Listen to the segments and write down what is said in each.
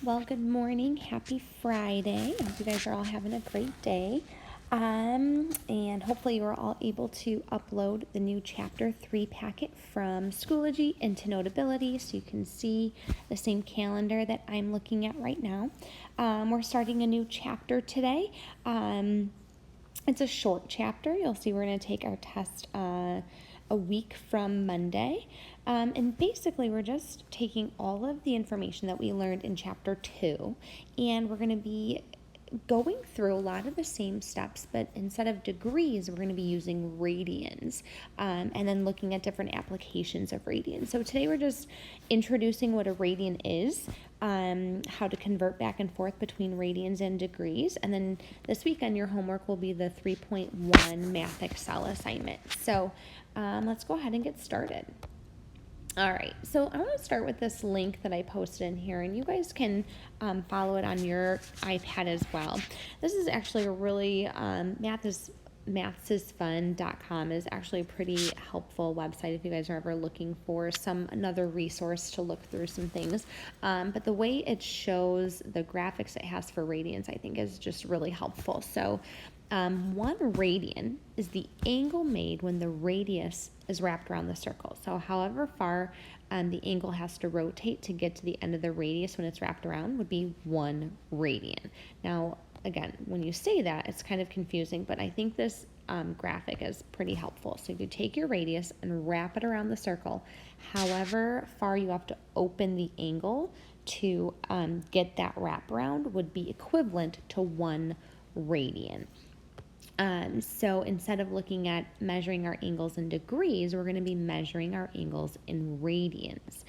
Well, good morning. Happy Friday. I hope you guys are all having a great day. And hopefully you are all able to upload the new chapter 3 packet from Schoology into Notability so you can see the same calendar that I'm looking at right now. We're starting a new chapter today. It's a short chapter. You'll see we're going to take our test a week from Monday. And basically, we're just taking all of the information that we learned in chapter 2, and we're going to be going through a lot of the same steps, but instead of degrees, we're going to be using radians, and then looking at different applications of radians. So today we're just introducing what a radian is, how to convert back and forth between radians and degrees, and then this weekend your homework will be the 3.1 Math Excel assignment. So let's go ahead and get started. All right, so I want to start with this link that I posted in here, and you guys can follow it on your iPad as well. This is actually a really, mathsisfun.com is actually a pretty helpful website if you guys are ever looking for another resource to look through some things. But the way it shows the graphics it has for radians, I think, is just really helpful. So 1 radian is the angle made when the radius is wrapped around the circle. So however far the angle has to rotate to get to the end of the radius when it's wrapped around would be 1 radian. Now, again, when you say that, it's kind of confusing, but I think this graphic is pretty helpful. So if you take your radius and wrap it around the circle, however far you have to open the angle to get that wraparound would be equivalent to 1 radian. So instead of looking at measuring our angles in degrees, we're going to be measuring our angles in radians.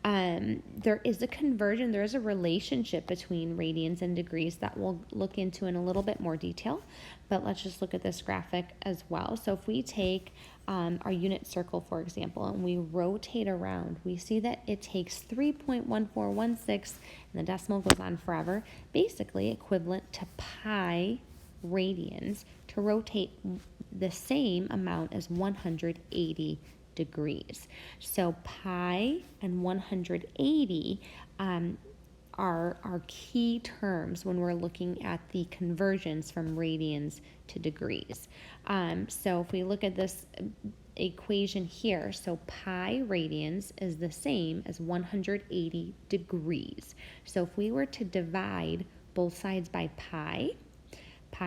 There is a conversion, there is a relationship between radians and degrees that we'll look into in a little bit more detail, but let's just look at this graphic as well. So if we take our unit circle, for example, and we rotate around, we see that it takes 3.1416, and the decimal goes on forever, basically equivalent to pi radians to rotate the same amount as 180 degrees. So pi and 180 are key terms when we're looking at the conversions from radians to degrees. So if we look at this equation here, so pi radians is the same as 180 degrees. So if we were to divide both sides by pi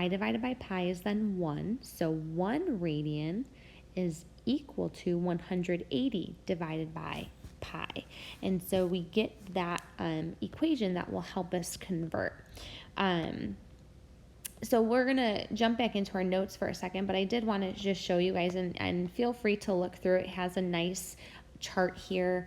divided by pi is then 1, so 1 radian is equal to 180 divided by pi. And so we get that equation that will help us convert. So we're going to jump back into our notes for a second, but I did want to just show you guys, and feel free to look through. It has a nice chart here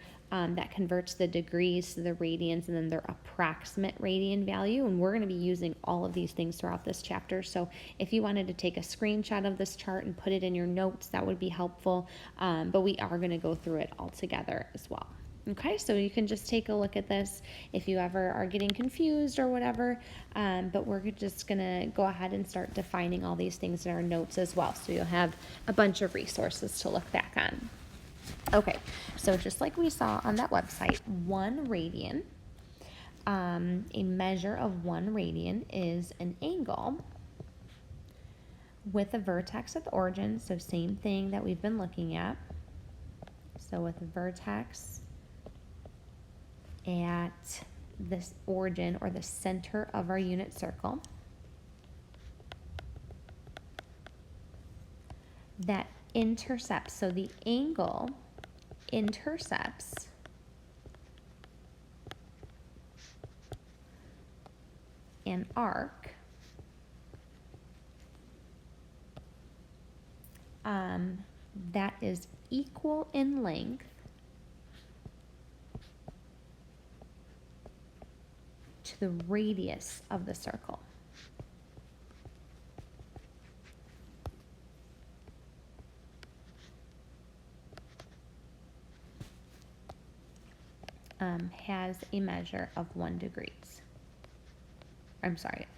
that converts the degrees to the radians and then their approximate radian value. And we're going to be using all of these things throughout this chapter. So if you wanted to take a screenshot of this chart and put it in your notes, that would be helpful. But we are going to go through it all together as well. Okay, so you can just take a look at this if you ever are getting confused or whatever, but we're just going to go ahead and start defining all these things in our notes as well, so you'll have a bunch of resources to look back on. Okay, so just like we saw on that website, 1 radian, a measure of 1 radian is an angle with a vertex at the origin, so same thing that we've been looking at. So with a vertex at this origin or the center of our unit circle that intercepts, so the angle intercepts an arc that is equal in length to the radius of the circle. Has a measure of 1 degrees.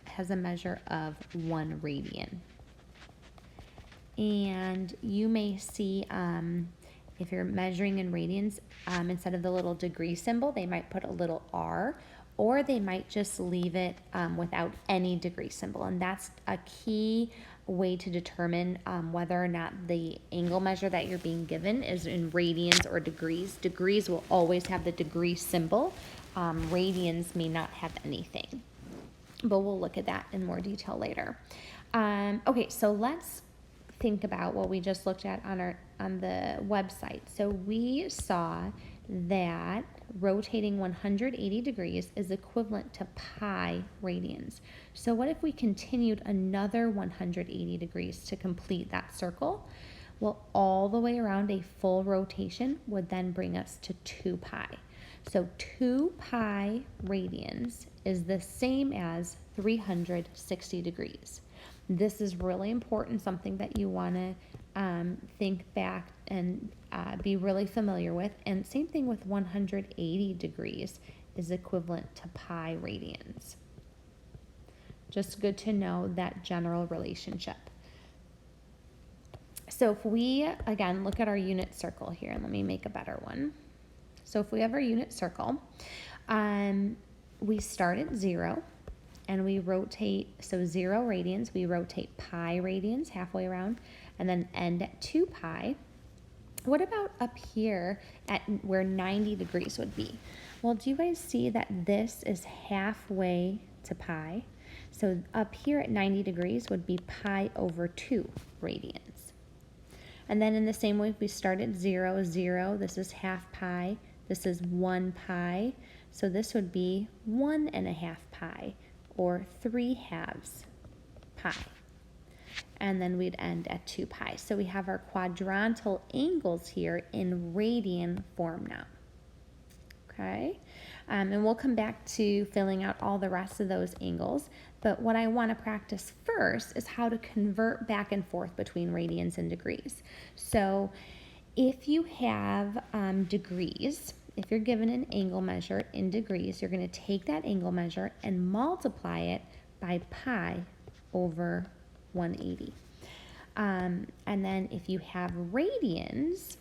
Has a measure of 1 radian. And you may see if you're measuring in radians, instead of the little degree symbol, they might put a little r or they might just leave it without any degree symbol. And that's a key way to determine whether or not the angle measure that you're being given is in radians or degrees. Degrees will always have the degree symbol. Radians may not have anything, but we'll look at that in more detail later. Okay, so let's think about what we just looked at on the website. So we saw that rotating 180 degrees is equivalent to pi radians. So what if we continued another 180 degrees to complete that circle? Well, all the way around a full rotation would then bring us to 2 pi. So 2 pi radians is the same as 360 degrees. This is really important, something that you want to think back and be really familiar with. And same thing with 180 degrees is equivalent to pi radians. Just good to know that general relationship. So if we, again, look at our unit circle here, and let me make a better one. So if we have our unit circle, we start at 0. And we rotate, so 0 radians, we rotate pi radians halfway around, and then end at 2 pi. What about up here at where 90 degrees would be? Well, do you guys see that this is halfway to pi? So up here at 90 degrees would be pi over 2 radians. And then in the same way, if we start at 0, 0, this is half pi, this is 1 pi, so this would be 1.5 pi. Or 3/2 pi. And then we'd end at 2 pi. So we have our quadrantal angles here in radian form now. Okay? And we'll come back to filling out all the rest of those angles. But what I want to practice first is how to convert back and forth between radians and degrees. So if you have degrees, if you're given an angle measure in degrees, you're going to take that angle measure and multiply it by pi over 180. And then if you have radians,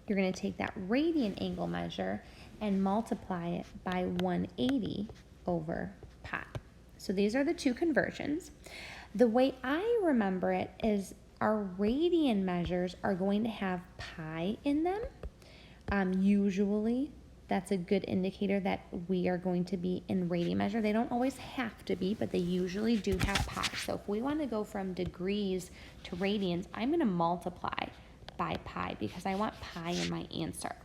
you're going to take that radian angle measure and multiply it by 180 over pi. So these are the two conversions. The way I remember it is our radian measures are going to have pi in them. Usually, that's a good indicator that we are going to be in radian measure. They don't always have to be, but they usually do have pi. So if we want to go from degrees to radians, I'm going to multiply by pi because I want pi in my answer.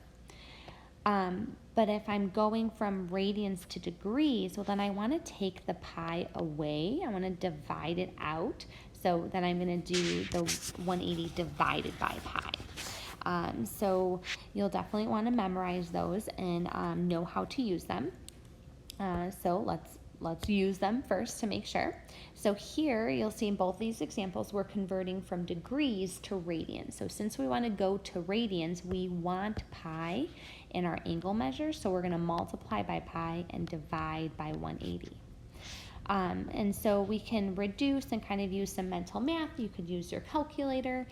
But if I'm going from radians to degrees, well, then I want to take the pi away. I want to divide it out. So then I'm going to do the 180 divided by pi. So you'll definitely want to memorize those and know how to use them. So let's use them first to make sure. So here you'll see in both these examples we're converting from degrees to radians. So since we want to go to radians, we want pi in our angle measure. So we're going to multiply by pi and divide by 180. And so we can reduce and kind of use some mental math. You could use your calculator.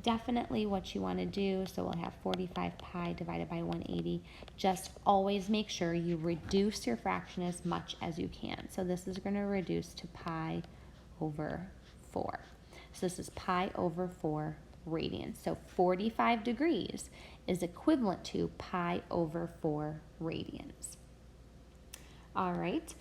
Definitely what you want to do, so we'll have 45 pi divided by 180. Just always make sure you reduce your fraction as much as you can. So this is going to reduce to pi over 4. So this is pi over 4 radians. So 45 degrees is equivalent to pi over 4 radians. All right.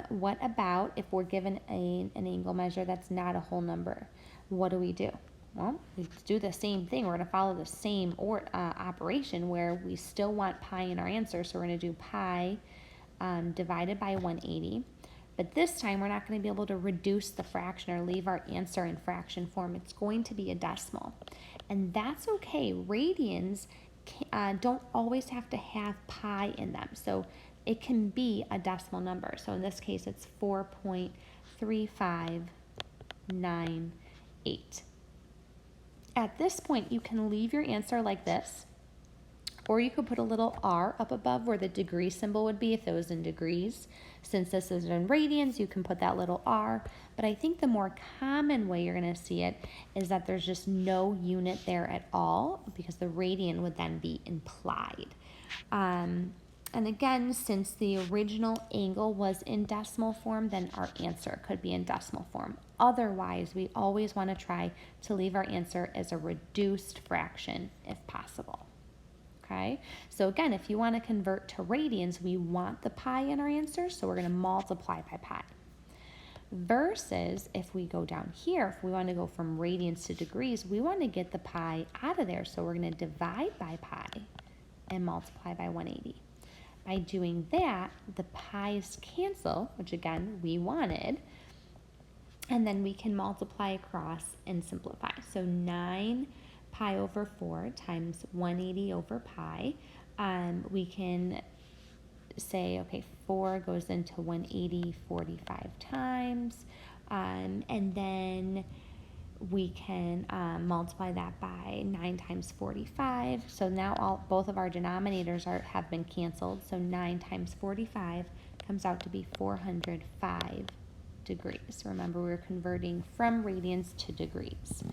What about if we're given an angle measure that's not a whole number? What do? Well, we do the same thing. We're going to follow the same operation where we still want pi in our answer. So we're going to do pi divided by 180. But this time we're not going to be able to reduce the fraction or leave our answer in fraction form. It's going to be a decimal. And that's okay. Radians don't always have to have pi in them. So it can be a decimal number. So in this case, it's 4.3598. At this point, you can leave your answer like this, or you could put a little r up above where the degree symbol would be if it was in degrees. Since this is in radians, you can put that little r. But I think the more common way you're going to see it is that there's just no unit there at all because the radian would then be implied. And again, since the original angle was in decimal form, then our answer could be in decimal form. Otherwise, we always want to try to leave our answer as a reduced fraction if possible. Okay, so again, if you want to convert to radians, we want the pi in our answer, so we're going to multiply by pi. Versus if we go down here, if we want to go from radians to degrees, we want to get the pi out of there, so we're going to divide by pi and multiply by 180. By doing that, the pi's cancel, which again, we wanted, and then we can multiply across and simplify. So 9 pi over 4 times 180 over pi. We can say, okay, 4 goes into 180 45 times, and then we can multiply that by 9 times 45. So now both of our denominators have been canceled. So 9 times 45 comes out to be 405 degrees. Remember, we're converting from radians to degrees.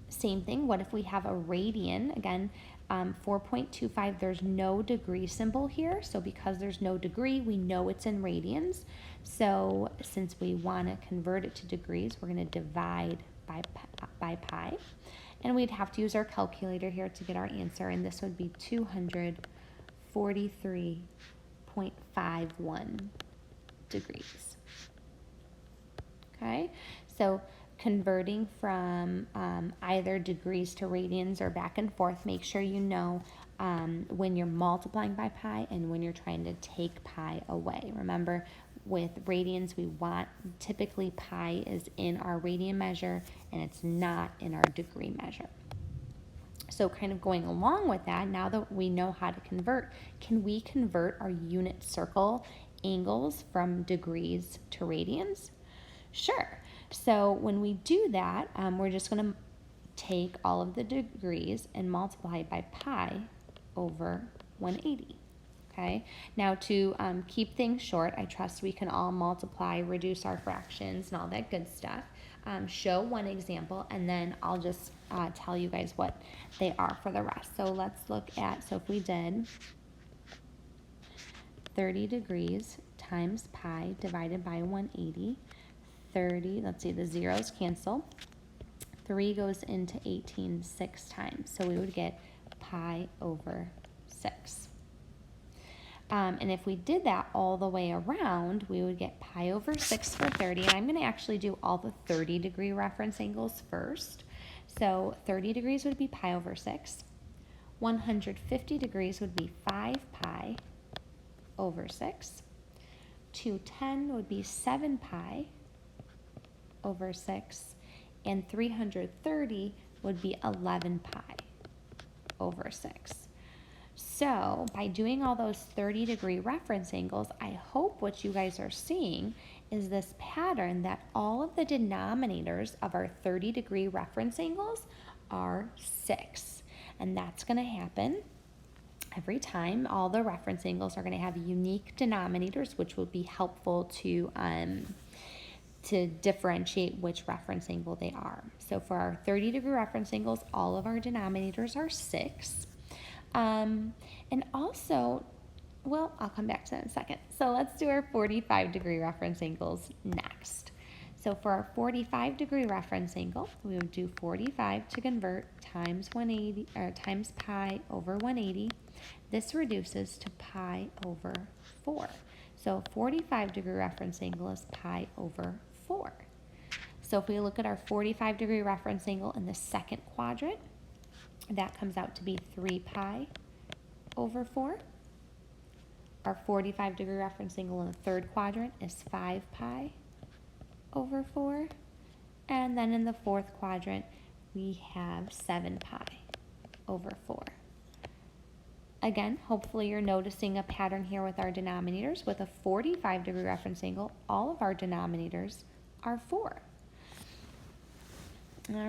Same thing, what if we have a radian? Again, 4.25, there's no degree symbol here. So because there's no degree, we know it's in radians. So since we want to convert it to degrees, we're going to divide by pi. And we'd have to use our calculator here to get our answer. And this would be 243.51 degrees. Okay, so converting from either degrees to radians or back and forth, make sure you know when you're multiplying by pi and when you're trying to take pi away. Remember, with radians, we want, typically pi is in our radian measure and it's not in our degree measure. So kind of going along with that, now that we know how to convert, can we convert our unit circle angles from degrees to radians? Sure. So when we do that, we're just going to take all of the degrees and multiply it by pi over 180. Okay. Now to keep things short, I trust we can all multiply, reduce our fractions, and all that good stuff. Show one example, and then I'll just tell you guys what they are for the rest. So let's look at, so if we did 30 degrees times pi divided by 180, 30, let's see, the zeros cancel. 3 goes into 18 6 times, so we would get pi over 6. And if we did that all the way around, we would get pi over 6 for 30. And I'm going to actually do all the 30-degree reference angles first. So 30 degrees would be pi over 6. 150 degrees would be 5 pi over 6. 210 would be 7 pi over 6. And 330 would be 11 pi over 6. So by doing all those 30-degree reference angles, I hope what you guys are seeing is this pattern that all of the denominators of our 30-degree reference angles are 6. And that's going to happen every time. All the reference angles are going to have unique denominators, which will be helpful to differentiate which reference angle they are. So for our 30-degree reference angles, all of our denominators are 6. And also, well, I'll come back to that in a second. So let's do our 45-degree reference angles next. So for our 45-degree reference angle, we would do 45 to convert times 180 or times pi over 180. This reduces to pi over 4. So 45-degree reference angle is pi over 4. So if we look at our 45-degree reference angle in the second quadrant, that comes out to be 3 pi over 4. Our 45-degree reference angle in the third quadrant is 5 pi over 4. And then in the fourth quadrant, we have 7 pi over 4. Again, hopefully you're noticing a pattern here with our denominators. With a 45-degree reference angle, all of our denominators are 4. All right.